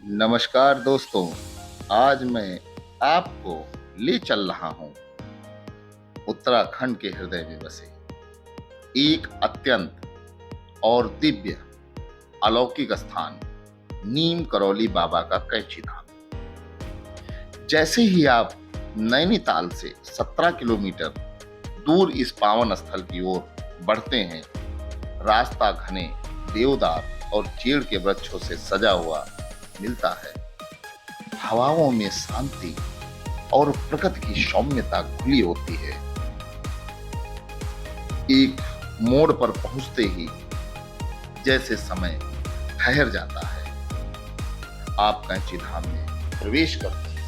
नमस्कार दोस्तों। आज मैं आपको ले चल रहा हूं उत्तराखंड के हृदय में बसे एक अत्यंत और दिव्य अलौकिक स्थान नीम करौली बाबा का कैची धाम। जैसे ही आप नैनीताल से 17 किलोमीटर दूर इस पावन स्थल की ओर बढ़ते हैं, रास्ता घने देवदार और चीड़ के वृक्षों से सजा हुआ मिलता है। हवाओं में शांति और प्रकृति की सौम्यता घुली होती है। एक मोड़ पर पहुंचते ही जैसे समय ठहर जाता है। आप कैंची धाम में प्रवेश करते हैं।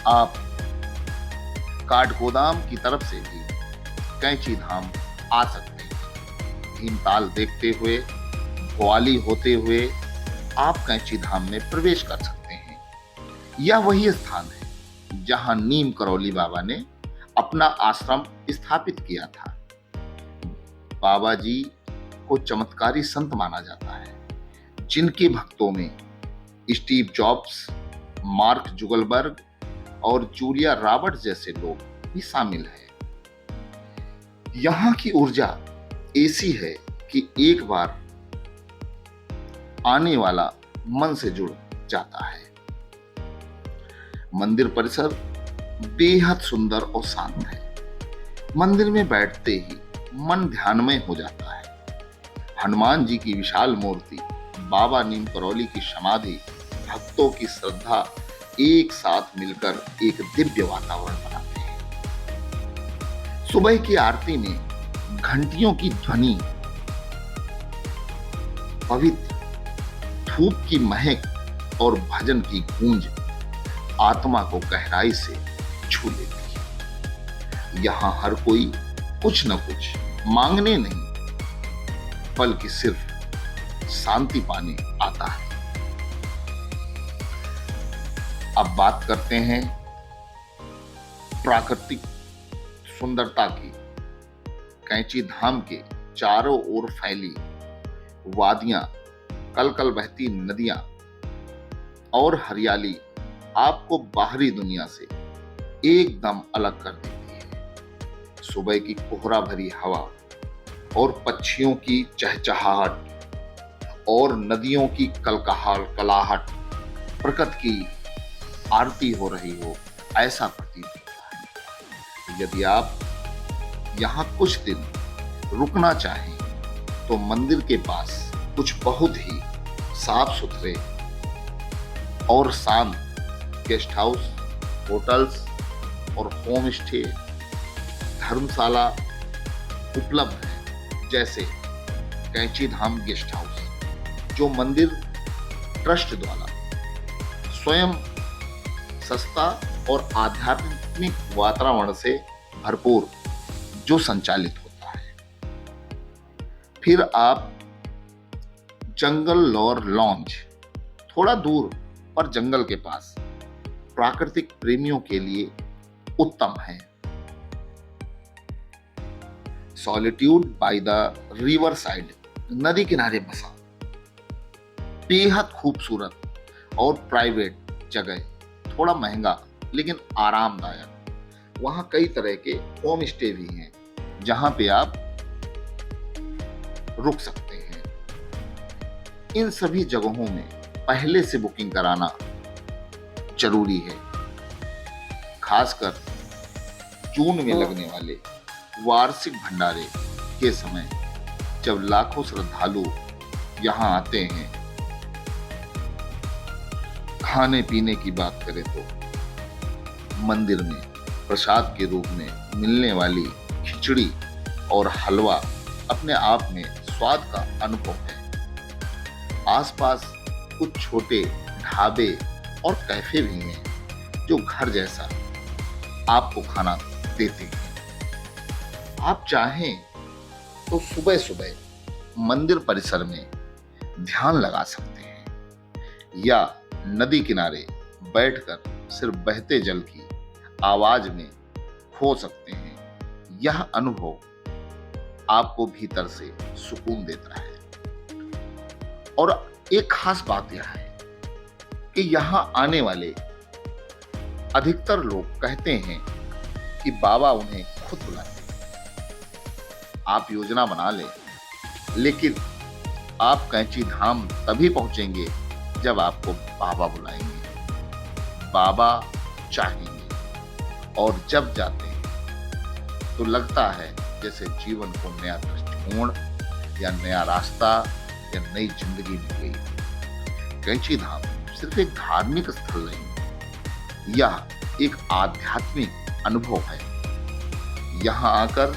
आप काठगोदाम की तरफ से भी कैंची धाम आ सकते हैं। भीमताल देखते हुए, ग्वाली होते हुए आप कैंची धाम में प्रवेश कर सकते हैं। यह वही स्थान है जहां नीम करौली बाबा ने अपना आश्रम स्थापित किया था। बाबा जी को चमत्कारी संत माना जाता है, जिनके भक्तों में स्टीव जॉब्स, मार्क जुगलबर्ग और जूलिया रॉबर्ट्स जैसे लोग भी शामिल हैं। यहाँ की ऊर्जा ऐसी है कि एक बार आने वाला मन से जुड़ जाता है। मंदिर परिसर बेहद सुंदर और शांत है। मंदिर में बैठते ही मन ध्यानमय हो जाता है। हनुमान जी की विशाल मूर्ति, बाबा नीम करौली की समाधि, भक्तों की श्रद्धा एक साथ मिलकर एक दिव्य वातावरण बनाते हैं। सुबह की आरती में घंटियों की ध्वनि, पवित्र धूप की महक और भजन की गूंज आत्मा को गहराई से छू लेती है। यहाँ हर कोई कुछ न कुछ मांगने नहीं, बल्कि सिर्फ शांति पाने आता है। अब बात करते हैं प्राकृतिक सुंदरता की। कैंची धाम के चारों ओर फैली वादियां, कल कल बहती नदियां और हरियाली आपको बाहरी दुनिया से एकदम अलग कर देती है। सुबह की कोहरा भरी हवा और पक्षियों की चहचहाहट और नदियों की कलकलाहट, प्रकृति की आरती हो रही हो, ऐसा प्रतीत होता है। यदि आप यहाँ कुछ दिन रुकना चाहें तो मंदिर के पास कुछ बहुत ही साफ सुथरे और शांत गेस्ट हाउस, होटल्स और होम स्टे, धर्मशाला उपलब्ध है। जैसे कैंची धाम गेस्ट हाउस, जो मंदिर ट्रस्ट द्वारा स्वयं सस्ता और आध्यात्मिक वातावरण से भरपूर जो संचालित होता है। फिर आप जंगल लॉर लॉन्ज, थोड़ा दूर पर जंगल के पास, प्राकृतिक प्रेमियों के लिए उत्तम है। Solitude by the river side, नदी किनारे बसा बेहद खूबसूरत और प्राइवेट जगह, थोड़ा महंगा लेकिन आरामदायक। वहां कई तरह के होम स्टे भी हैं जहां पे आप रुक सकते हैं। इन सभी जगहों में पहले से बुकिंग कराना जरूरी है। खासकर जून में लगने वाले वार्षिक भंडारे के समय, जब लाखों श्रद्धालु यहां आते हैं। खाने पीने की बात करें तो मंदिर में प्रसाद के रूप में मिलने वाली खिचड़ी और हलवा अपने आप में स्वाद का अनुभव है। आसपास कुछ छोटे ढाबे और कैफे भी हैं जो घर जैसा आपको खाना देते हैं। आप चाहें तो सुबह सुबह मंदिर परिसर में ध्यान लगा सकते हैं या नदी किनारे बैठकर सिर्फ बहते जल की आवाज में खो सकते हैं। यह अनुभव आपको भीतर से सुकून देता है। और एक खास बात यह है कि यहाँ आने वाले अधिकतर लोग कहते हैं कि बाबा उन्हें खुद बुलाते हैं। आप योजना बना लें, लेकिन आप कैंची धाम तभी पहुंचेंगे जब आपको बाबा बुलाएंगे, बाबा चाहेंगे। और जब जाते हैं तो लगता है जैसे जीवन को नया दृष्टिकोण या नया रास्ता या नई जिंदगी मिल गई। कैंची धाम सिर्फ एक धार्मिक स्थल नहीं, यह एक आध्यात्मिक अनुभव है। यहाँ आकर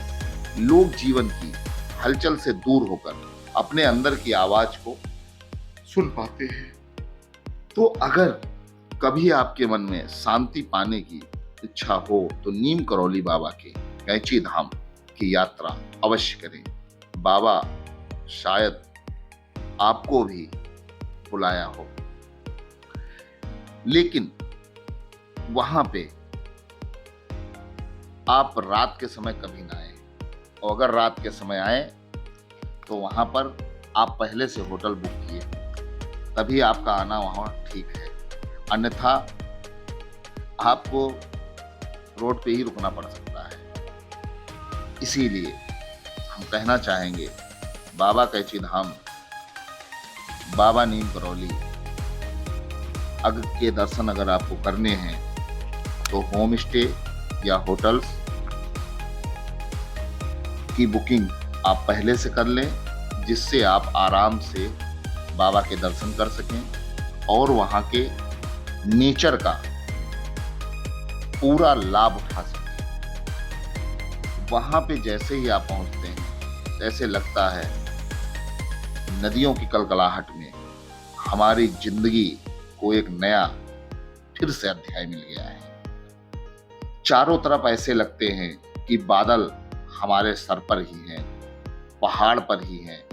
लोग जीवन की हलचल से दूर होकर अपने अंदर की आवाज को सुन पाते हैं। तो अगर कभी आपके मन में शांति पाने की इच्छा हो तो नीम करौली बाबा के कैंची धाम की यात्रा अवश्य करें। बाबा शायद आपको भी बुलाया हो, लेकिन वहां पे आप रात के समय कभी ना आए, और अगर रात के समय आए तो वहां पर आप पहले से होटल बुक किए, तभी आपका आना वहां ठीक है। अन्यथा आपको रोड पे ही रुकना पड़ सकता है। इसीलिए हम कहना चाहेंगे, बाबा कैंची धाम, बाबा नीम करौली के दर्शन अगर आपको करने हैं तो होम स्टे या होटल्स की बुकिंग आप पहले से कर लें, जिससे आप आराम से बाबा के दर्शन कर सकें और वहां के नेचर का पूरा लाभ उठा सकें। वहां पे जैसे ही आप पहुंचते हैं, ऐसे लगता है नदियों की कलकलाहट में हमारी जिंदगी को एक नया फिर से अध्याय मिल गया है। चारों तरफ ऐसे लगते हैं कि बादल हमारे सर पर ही हैं, पहाड़ पर ही हैं।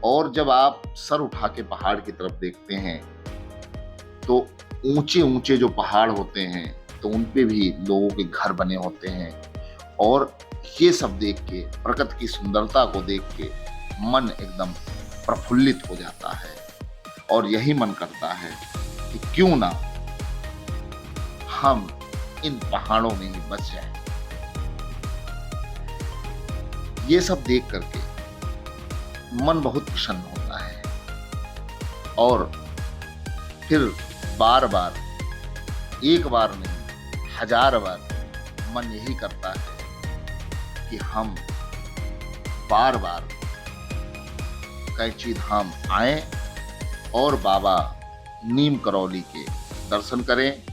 और जब आप सर उठा के पहाड़ की तरफ देखते हैं तो ऊंचे ऊंचे जो पहाड़ होते हैं तो उन पे भी लोगों के घर बने होते हैं। और ये सब देख के, प्रकृति की सुंदरता को देख के मन एकदम प्रफुल्लित हो जाता है और यही मन करता है कि क्यों ना हम इन पहाड़ों में ही बस जाएं। ये सब देख करके मन बहुत प्रसन्न होता है और फिर बार बार, एक बार नहीं, 1000 बार मन यही करता है कि हम बार बार कैंची धाम आएं और बाबा नीम करौली के दर्शन करें।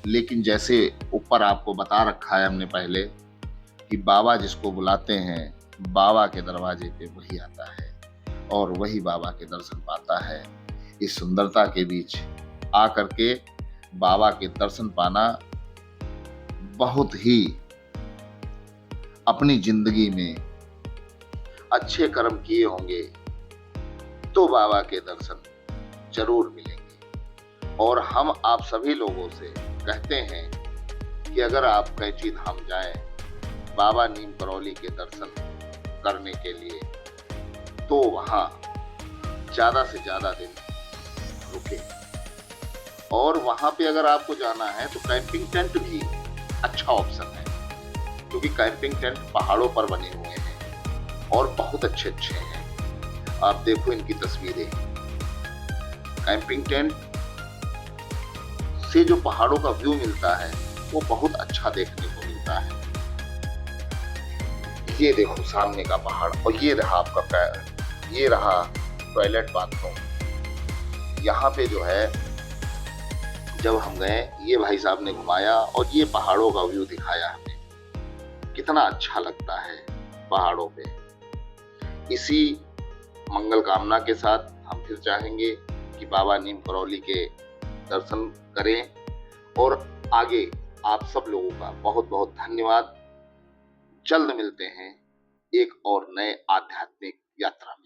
लेकिन जैसे ऊपर आपको बता रखा है हमने पहले कि बाबा जिसको बुलाते हैं, बाबा के दरवाजे पे वही आता है और वही बाबा के दर्शन पाता है। इस सुंदरता के बीच आकर के बाबा के दर्शन पाना बहुत ही, अपनी जिंदगी में अच्छे कर्म किए होंगे तो बाबा के दर्शन जरूर मिलेंगे। और हम आप सभी लोगों से कहते हैं कि अगर आप कैंची धाम जाएं बाबा नीम करौली के दर्शन करने के लिए, तो वहां ज्यादा से ज्यादा दिन रुके। और वहां पे अगर आपको जाना है तो कैंपिंग टेंट भी अच्छा ऑप्शन है, क्योंकि कैंपिंग टेंट पहाड़ों पर बने हुए हैं और बहुत अच्छे अच्छे हैं। आप देखो इनकी तस्वीरें। कैंपिंग टेंट से जो पहाड़ों का व्यू मिलता है वो बहुत अच्छा देखने को मिलता है। ये देखो सामने का पहाड़, और ये रहा आपका पैर, ये रहा टॉयलेट बाथरूम। यहाँ पे जो है जब हम गए, ये भाई साहब ने घुमाया और ये पहाड़ों का व्यू दिखाया हमें। कितना अच्छा लगता है पहाड़ों पे। इसी मंगल कामना के साथ हम फिर चाहेंगे कि बाबा नीम करौली के दर्शन करें। और आगे आप सब लोगों का बहुत बहुत धन्यवाद। जल्द मिलते हैं एक और नए आध्यात्मिक यात्रा में।